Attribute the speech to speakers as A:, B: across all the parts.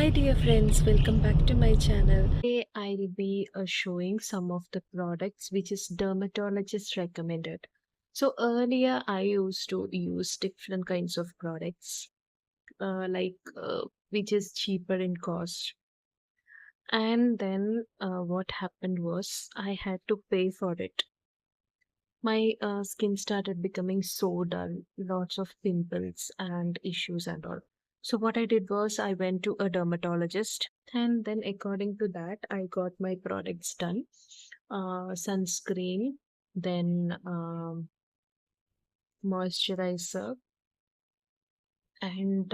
A: Hi dear friends, welcome back to my channel. Today I'll be showing some of the products which is dermatologist recommended. So earlier I used to use different kinds of products which is cheaper in cost. And then what happened was I had to pay for it. My skin started becoming so dull, lots of pimples and issues and all. So what I did was I went to a dermatologist, and then according to that I got my products done. Sunscreen, then moisturizer, and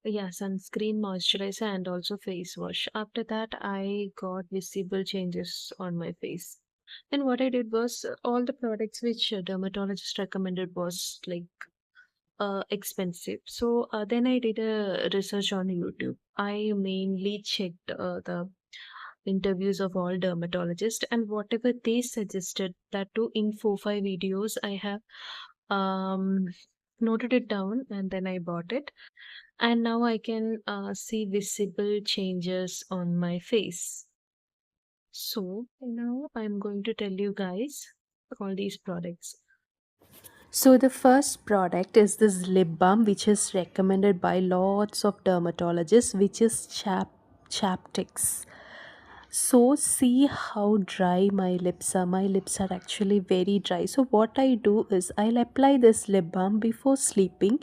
A: yeah, sunscreen, moisturizer, and also face wash. After that, I got visible changes on my face. Then what I did was all the products which dermatologist recommended was expensive. So then I did a research on YouTube. I mainly checked the interviews of all dermatologists and whatever they suggested, that too in 4 5 videos I have um noted it down, and then I bought it, and now I can see visible changes on my face. So now I'm going to tell you guys all these products. So the first product is this lip balm, which is recommended by lots of dermatologists, which is chaptics. So see how dry my lips are. My lips are actually very dry. So what I do is I'll apply this lip balm before sleeping,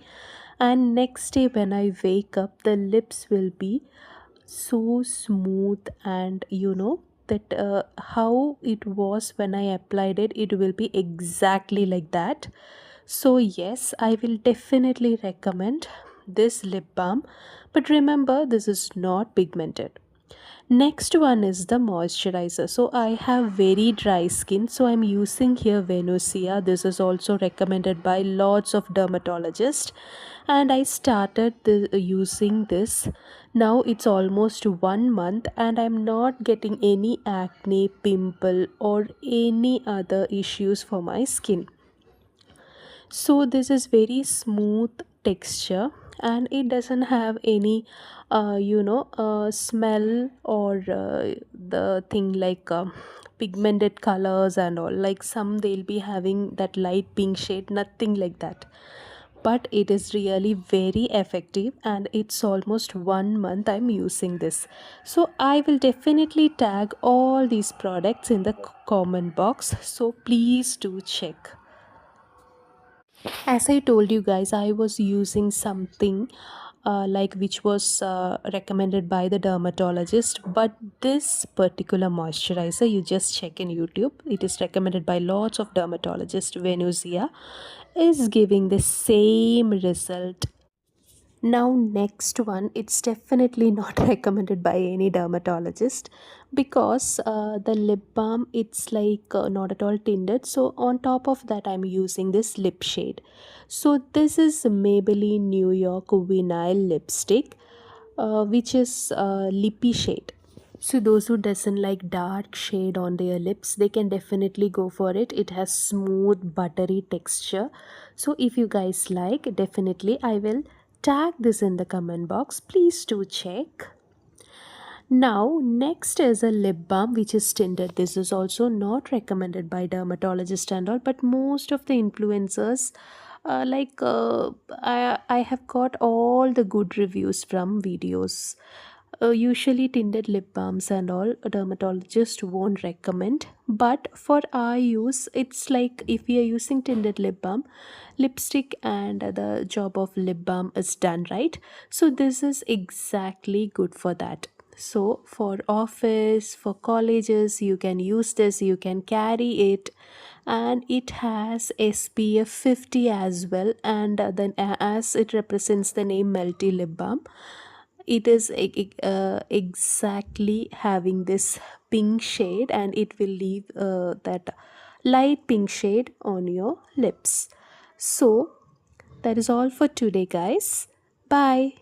A: and next day when I wake up the lips will be so smooth, and that how it was when I applied it, it will be exactly like that. So yes, I will definitely recommend this lip balm, but remember, this is not pigmented. Next one is the moisturizer. So I have very dry skin, so I'm using here Venusia. This is also recommended by lots of dermatologists, and I started using this. Now it's almost 1 month, and I'm not getting any acne, pimple, or any other issues for my skin. So this is very smooth texture, and it doesn't have any smell or the thing like pigmented colors and all, like some they'll be having that light pink shade, nothing like that. But it is really very effective, and it's almost 1 month I'm using this. So I will definitely tag all these products in the comment box, so please do check. As I told you guys, I was using something which was recommended by the dermatologist, but this particular moisturizer, you just check in YouTube, it is recommended by lots of dermatologists. Venusia is giving the same result. Now, next one, it's definitely not recommended by any dermatologist, because the lip balm, it's not at all tinted. So on top of that, I'm using this lip shade. So this is Maybelline New York Vinyl Lipstick, which is lippy shade. So those who doesn't like dark shade on their lips, they can definitely go for it. It has smooth buttery texture. So if you guys like, definitely I will tag this in the comment box. Please do check. Now, next is a lip balm which is tinted. This is also not recommended by dermatologists and all, but most of the influencers, I have got all the good reviews from videos. Usually tinted lip balms and all a dermatologist won't recommend, but for our use, it's like if we are using tinted lip balm, lipstick and the job of lip balm is done, right? So this is exactly good for that. So for office, for colleges, you can use this, you can carry it, and it has SPF 50 as well. And then as it represents the name Melty Lip Balm, it is exactly having this pink shade, and it will leave that light pink shade on your lips. So that is all for today, guys. Bye.